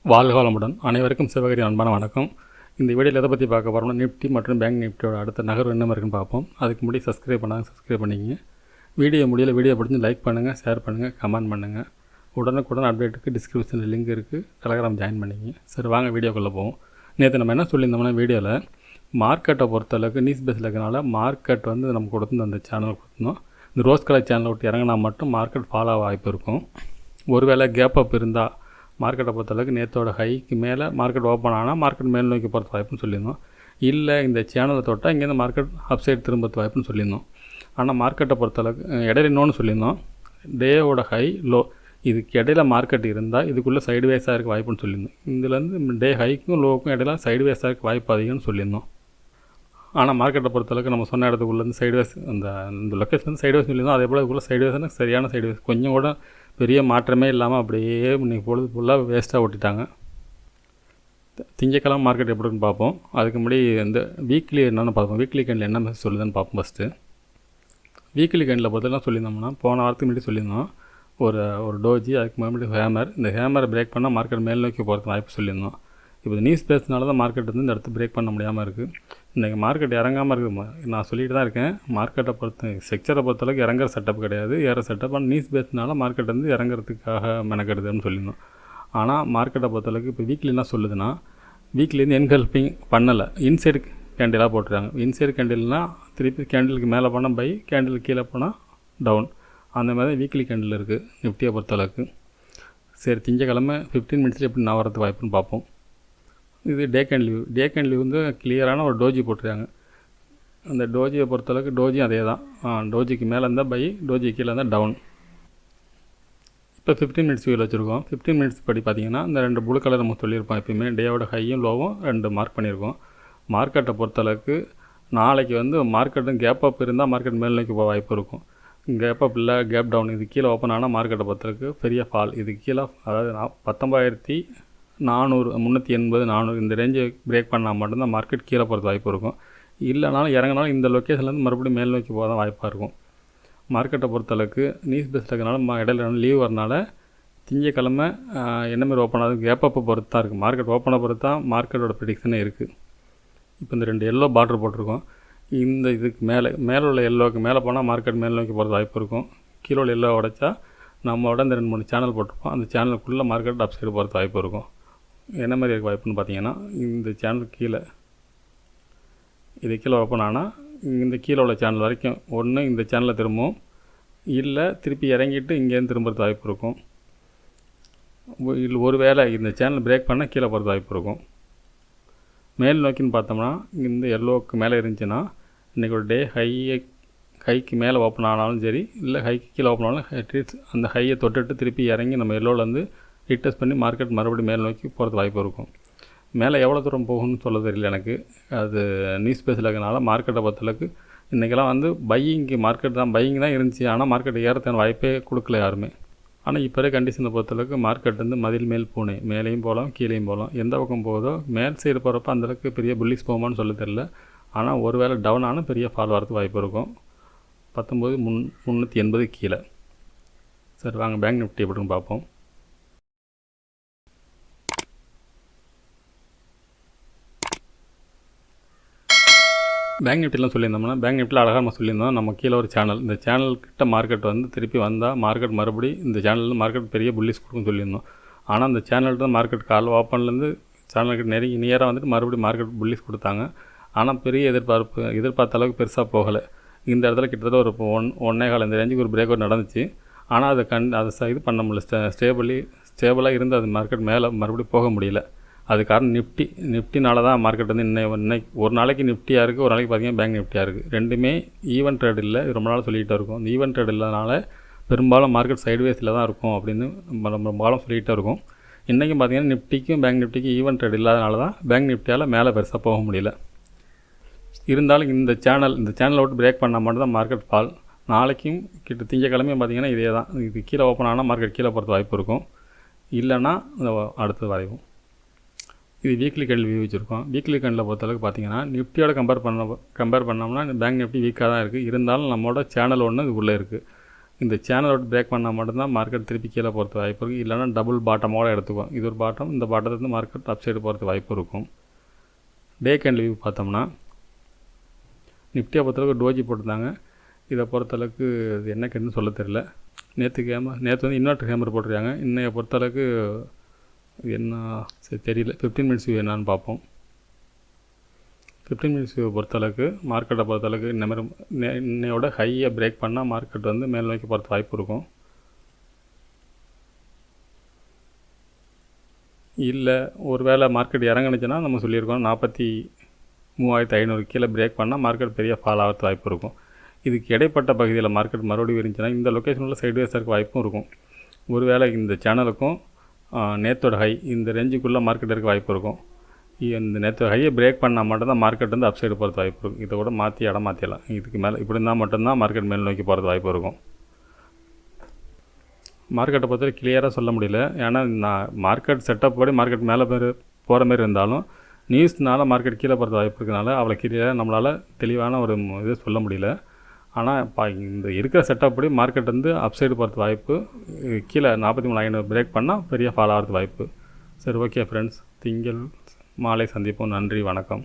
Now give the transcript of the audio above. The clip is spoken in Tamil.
வாழ்க வளமுடன். அனைவருக்கும் சிவகரி அன்பான வணக்கம். இந்த வீடியோவில் எதை பற்றி பார்க்க போகிறோம்னா, நிஃப்டி மற்றும் பேங்க் நிஃப்டியோட அடுத்த நகர்வு என்ன இருக்குன்னு பார்ப்போம். அதுக்கு முன்னாடி சப்ஸ்கிரைப் பண்ணிக்கிங்க. வீடியோ பிடிச்சி லைக் பண்ணுங்கள், ஷேர் பண்ணுங்கள், கமெண்ட் பண்ணுங்கள். உடனுக்குடன் அப்டேட்டுக்கு டிஸ்கிரிப்ஷனில் லிங்க் இருக்குது, டெலகிராம் ஜாயின் பண்ணிங்க. சரி, வாங்க வீடியோக்குள்ளே போவோம். நேற்று நம்ம என்ன சொல்லியிருந்தோம்னா, வீடியோவில் மார்க்கெட்டை பொறுத்தளவுக்கு நியூஸ் பேஸில் இருக்கிறனால மார்க்கெட் நம்ம கொடுத்து அந்த சேனல் கொடுத்துருந்தோம். இந்த ரோஸ் கலர் சேனலை விட்டு இறங்கினா மட்டும் மார்க்கெட் ஃபாலோ வாய்ப்பு இருக்கும். ஒருவேளை கேப் அப் இருந்தால் மார்க்கெட்டை பொறுத்தளவுக்கு நேற்றோட ஹைக்கு மேலே மார்க்கெட் ஓப்பன் ஆனால் மார்க்கெட் மேல் நோக்கி போகிறது வாய்ப்புன்னு சொல்லியிருந்தோம். இல்லை இந்த சேனலை தொட்டால் இங்கேருந்து மார்க்கெட் அப்சைட் திரும்பத்து வாய்ப்புன்னு சொல்லியிருந்தோம். ஆனால் மார்க்கெட்டை பொறுத்தளவுக்கு இடையில இன்னொன்று சொல்லியிருந்தோம், டேவோட ஹை லோ இதுக்கு இடையில மார்க்கெட் இருந்தால் இதுக்குள்ளே சைடுவேஸாக இருக்க வாய்ப்புன்னு சொல்லியிருந்தோம். இதுலேருந்து டே ஹைக்கும் லோவுக்கும் இடையில சைடுவேஸாக இருக்க வாய்ப்பு அதிகம்னு சொல்லியிருந்தோம். ஆனால் மார்க்கெட்டை பொறுத்தளவுக்கு நம்ம சொன்ன இடத்துக்குள்ளேருந்து சைடுவேஸ் இந்த லொக்கேஷன் சைடுவேஸ் சொல்லியிருந்தோம். அதே போல் இதுக்குள்ளே சைடுவேஸ்னால் சரியான சைடுவேஸ், கொஞ்சம் கூட பெரிய மாற்றமே இல்லாமல் அப்படியே இன்றைக்கி பொழுது ஃபுல்லாக வேஸ்ட்டாக ஓட்டிட்டாங்க. திங்கக்கிழமை மார்க்கெட் எப்படி இருக்குன்னு பார்ப்போம். அதுக்கு முன்னாடி இந்த வீக்லி என்னென்னு பார்ப்போம். வீக்லி கேண்டில் என்ன மெசேஜ் சொல்லுதுன்னு பார்ப்போம். ஃபஸ்ட்டு வீக்லி கேண்டில் பொறுத்தெல்லாம் சொல்லியிருந்தோம்னா, போன வாரத்துக்கு முன்னாடி சொல்லியிருந்தோம் ஒரு டோஜி, அதுக்கு முன்னாடி ஹேமர். இந்த ஹேமரை பிரேக் பண்ணால் மார்க்கெட் மேல் நோக்கி போகிறது வாய்ப்பு சொல்லியிருந்தோம். இப்போ நியூஸ் பேஸ்னால தான் மார்க்கெட் இந்த இடத்து பிரேக் பண்ண முடியாமல் இருக்குது. இன்றைக்கி மார்க்கெட் இறங்காமல் இருக்குது. நான் சொல்லிட்டு தான் இருக்கேன், மார்க்கெட்டை செக்டரை பொறுத்தளவுக்கு இறங்குற செட்டப் கிடையாது, ஏற செட்டப். ஆனால் நியூஸ் பேஸ்னால மார்க்கெட் இறங்குறதுக்காக மெனக்கெடுதுன்னு சொல்லியிருந்தோம். ஆனால் மார்க்கெட்டை பொறுத்தளவுக்கு இப்போ வீக்லி என்ன சொல்லுதுன்னா, வீக்லிருந்து என்கல்பிங் பண்ணலை, இன்சைடு கேண்டிலாக போட்டுருக்காங்க. இன்சைடு கேண்டில்னால் திருப்பி கேண்டிலுக்கு மேலே போனால் பை, கேண்டிலுக்கு கீழே போனால் டவுன். அந்த மாதிரி வீக்லி கேண்டில் இருக்குது நிஃப்டியை பொறுத்தளவுக்கு. சரி, திங்கக்கிழமை 15 மினிட்ஸில் எப்படி நான் வரது வாய்ப்புன்னு பார்ப்போம். இது டே கேண்ட் லீவ் கிளியரான ஒரு டோஜி போட்டுருக்காங்க. அந்த டோஜியை பொறுத்தளவுக்கு டோஜியும் அதே தான். டோஜிக்கு மேலே இருந்தால் பை, டோஜி கீழே இருந்தால் டவுன். இப்போ 15 மினிட்ஸ் வியூவில் வச்சுருக்கோம். 15 மினிட்ஸ் படி பார்த்திங்கன்னா இந்த 2 ப்ளூ கலர் நம்ம சொல்லியிருப்போம். எப்பயுமே டேயோட ஹையும் லோவும் 2 மார்க் பண்ணியிருக்கோம். மார்க்கெட்டை பொறுத்தளவுக்கு நாளைக்கு மார்க்கெட்டும் கேப் அப் இருந்தால் மார்க்கெட் மேல் நோக்கி போக வாய்ப்பு இருக்கும். கேப் அப் இல்லை, கேப் டவுன். இது கீழே ஓப்பன் ஆனால் மார்க்கெட்டை பொறுத்தளவுக்கு பெரிய ஃபால். இது கீழே அதாவது 19,400 380 400 இந்த ரேஞ்சை பிரேக் பண்ணால் மட்டும்தான் மார்க்கெட் கீழே போகிறது வாய்ப்பு இருக்கும். இல்லைனாலும் இறங்கினாலும் இந்த லொக்கேஷன்லேருந்து மறுபடியும் மேல் நோக்கி போக தான் வாய்ப்பாக இருக்கும். மார்க்கெட்டை பொறுத்தளவுக்கு நியூஸ் பேஸில் இருக்கிறனால இடையில லீவ் வரனால திங்கக்கிழமை என்ன மாதிரி ஓப்பன் ஆகுது, கேப் அப்பை பொறுத்து தான் இருக்குது. மார்க்கெட் ஓப்பனை பொறுத்து தான் மார்க்கெட்டோட ப்ரெடிக்ஷனே இருக்குது. இப்போ இந்த 2 எல்லோ பார்டர் போட்டிருக்கோம். இந்த இதுக்கு மேலே உள்ள எல்லோவுக்கு மேலே போனால் மார்க்கெட் மேல் நோக்கி போகிறது வாய்ப்பு இருக்கும். கீழே உள்ள எல்லோ உடைச்சா நம்மளோட இந்த 2-3 சேனல் போட்டிருப்போம். அந்த சேனலுக்குள்ளே மார்க்கெட் அப் சைடு போகிறது வாய்ப்பு இருக்கும். என்ன மாதிரி இருக்க வாய்ப்புன்னு பார்த்தீங்கன்னா, இந்த சேனல் கீழே இது கீழே ஓப்பன் ஆனால் இந்த கீழே உள்ள சேனல் வரைக்கும் ஒன்று இந்த சேனலில் திரும்பவும், இல்லை திருப்பி இறங்கிட்டு இங்கேருந்து திரும்புறது வாய்ப்பு இருக்கும். இல்லை ஒரு வேளை இந்த சேனல் பிரேக் பண்ணால் கீழே போகிறது வாய்ப்பு இருக்கும். மேல் நோக்கின்னு பார்த்தோம்னா இந்த எல்லோவுக்கு மேலே இருந்துச்சுன்னா இன்றைக்கி ஒரு டே ஹைக்கு மேலே ஓப்பன் ஆனாலும் சரி, இல்லை ஹைக்கு கீழே ஓப்பன் ஆனாலும் அட்லீஸ்ட் அந்த ஹையை தொட்டுட்டு திருப்பி இறங்கி நம்ம எல்லோவிலேருந்து ரீடெஸ்ட் பண்ணி மார்க்கெட் மறுபடியும் மேல் நோக்கி போகிறது வாய்ப்பு இருக்கும். மேலே எவ்வளோ தூரம் போகும்னு சொல்ல தெரியல எனக்கு. அது நியூஸ் பேஸில் இருக்கிறனால மார்க்கெட்டை பொறுத்தளவுக்கு இன்றைக்கெல்லாம் பையிங்கு மார்க்கெட் தான் பையிங் தான் இருந்துச்சு. ஆனால் மார்க்கெட் ஏறத்தான வாய்ப்பே கொடுக்கல யாருமே. ஆனால் இப்போ இருக்க கண்டிஷனை பொறுத்தளவுக்கு மார்க்கெட் மதில் மேல் பூனை, மேலேயும் போகலாம் கீழேயும் போகலாம். எந்த பக்கம் போகுதோ மேல் சைடு போகிறப்ப அந்தளவுக்கு பெரிய புல்லிஸ் போகுமான்னு சொல்ல தெரியல. ஆனால் ஒரு வேளை டவுன் ஆனால் பெரிய ஃபால் வரதுக்கு வாய்ப்பு இருக்கும். 19,380 கீழே. சரி, வாங்க பேங்க் நிஃப்டி எப்படின்னு பார்ப்போம். பேங்க் நிஃப்டிலாம் சொல்லியிருந்தோம்னா, பேங்க் நிஃப்டியில் அழகாக நம்ம சொல்லியிருந்தோம், நம்ம கீழே ஒரு சேனல், இந்த சேனல்கிட்ட மார்க்கெட் திருப்பி வந்தால் மார்க்கெட் மறுபடி இந்த சேனலில் மார்க்கெட் பெரிய புல்லிஸ் கொடுக்குன்னு சொல்லியிருந்தோம். ஆனால் அந்த சேனல் தான் மார்க்கெட் கால் ஓப்பன்லேருந்து சேனல்கிட்ட நியராக மறுபடியும் மார்க்கெட் புல்லிஸ் கொடுத்தாங்க. ஆனால் பெரிய எதிர்பார்த்த அளவுக்கு பெருசாக போகலை. இந்த இடத்துல கிட்டத்தட்ட ஒரு 1.25 இந்த ரேஞ்சுக்கு ஒரு பிரேக் அவுட் நடந்துச்சு. ஆனால் அதை இது பண்ண முடியல. ஸ்டேபிளாக இருந்து அது மார்க்கெட் மேலே மறுபடியும் போக முடியல. அது காரணம் நிஃப்டினால தான் மார்க்கெட் இன்னைக்கு ஒரு நாளைக்கு நிஃப்டியாக இருக்குது, ஒரு நாளைக்கு பார்த்திங்கன்னா பேங்க் நிஃப்டியாக இருக்குது. ரெண்டுமே ஈவன் ட்ரேட் இல்லை. இது ரொம்ப நாள் சொல்லிகிட்டே இருக்கும். இந்த ஈவன் ட்ரேட் இல்லாதனால பெரும்பாலும் மார்க்கெட் சைடுவேஸில் தான் இருக்கும் அப்படின்னு ரொம்ப காலம் சொல்லிகிட்டே இருக்கும். இன்றைக்கும் பார்த்திங்கன்னா நிஃப்டிக்கும் பேங்க் நிஃப்டிக்கும் ஈவன் ட்ரேட் இல்லாதனால தான் பேங்க் நிஃப்டியால் மேலே பெருசாக போக முடியல. இருந்தாலும் இந்த சேனலை விட்டு பிரேக் பண்ணால் மட்டும் தான் மார்க்கெட் ஃபால். நாளைக்கும் திங்கக்கிழமையும் பார்த்திங்கன்னா இதே தான். இது கீழே ஓப்பன் ஆனால் மார்க்கெட் கீழே போகிறது வாய்ப்பு இருக்கும். இல்லைன்னா அடுத்தது வரையும். இது வீக்லி கேண்டில் வியூ வச்சுருக்கோம். வீக்லி கேண்டில் பொறுத்தளவுக்கு பார்த்திங்கன்னா நிஃப்டியோட கம்பேர் பண்ணோம்னா பேங்க் நிஃப்டி வீக்காக தான் இருக்குது. இருந்தாலும் நம்மளோட சேனல் ஒன்று இது உள்ளே இருக்குது. இந்த சேனலோட பிரேக் பண்ணால் மட்டும்தான் மார்க்கெட் திருப்பி கீழே போகிறது வாய்ப்பு இருக்குது. இல்லைனா டபுள் பாட்டமோடு எடுத்துக்கும். இது ஒரு பாட்டம், இந்த பாட்டத்துலேருந்து மார்க்கெட் அப் சைடு போகிறது வாய்ப்பு இருக்கும். டே கேண்டில் வியூ பார்த்தோம்னா நிஃப்டியை பொறுத்தளவுக்கு டோஜி போட்டிருந்தாங்க. இதை பொறுத்தளவுக்கு இது என்ன கேண்டுன்னு சொல்ல தெரியல. நேற்று வந்து இன்வெர்டர் ஹேமர் போட்டிருக்காங்க. இன்னைய பொறுத்தளவுக்கு என்ன சரி தெரியல. 15 மினிட்ஸ் வியூ என்னான்னு பார்ப்போம். 15 மினிட்ஸ் வியூ பொறுத்தளவுக்கு மார்க்கெட்டை பொறுத்தளவுக்கு இன்னையோட ஹையை பிரேக் பண்ணால் மார்க்கெட் வந்து மேல் நோக்கி போகிறது வாய்ப்பு இருக்கும். இல்லை ஒரு வேளை மார்க்கெட் இறங்குனுச்சுன்னா நம்ம சொல்லியிருக்கோம் 43,500 கீழே பிரேக் பண்ணால் மார்க்கெட் பெரிய ஃபால் ஆகிறது வாய்ப்பு இருக்கும். இதுக்கு இடைப்பட்ட பகுதியில் மார்க்கெட் மறுபடியும் இருந்துச்சுன்னா இந்த லொக்கேஷனில் சைட்வேஸாக இருக்க வாய்ப்பும் இருக்கும். ஒருவேளை இந்த சேனலுக்கும் நேற்றோட ஹை இந்த ரேஞ்சுக்குள்ளே மார்க்கெட் இருக்க வாய்ப்பு இருக்கும். இந்த நேற்று ஹையை பிரேக் பண்ணால் மட்டும்தான் மார்க்கெட் வந்து அப் சைடு போகிறது வாய்ப்பு இருக்கும். இதை கூட மாற்றி இடம் மாற்றிடலாம். இதுக்கு மேலே இப்படி இருந்தால் மட்டும்தான் மார்க்கெட் மேல் நோக்கி போகிறது வாய்ப்பு இருக்கும். மார்க்கெட்டை பொறுத்தவரை கிளியராக சொல்ல முடியல. ஏன்னா நான் மார்க்கெட் செட்டப் படி மார்க்கெட் மேலே போகிற மாதிரி இருந்தாலும் நியூஸ்னால மார்க்கெட் கீழே போகிறது வாய்ப்பு இருக்கிறதுனால அவ்வளோ கிளியராக நம்மளால் தெளிவான ஒரு இது சொல்ல முடியல. ஆனால் இந்த இருக்கிற செட்டப் படி மார்க்கெட் வந்து அப் சைடு போகிறது வாய்ப்பு. கீழே 43,500 பிரேக் பண்ணால் பெரிய ஃபால் ஆகிறது வாய்ப்பு. சரி, ஓகே ஃப்ரெண்ட்ஸ், திங்கள் மாலை சந்திப்போம். நன்றி, வணக்கம்.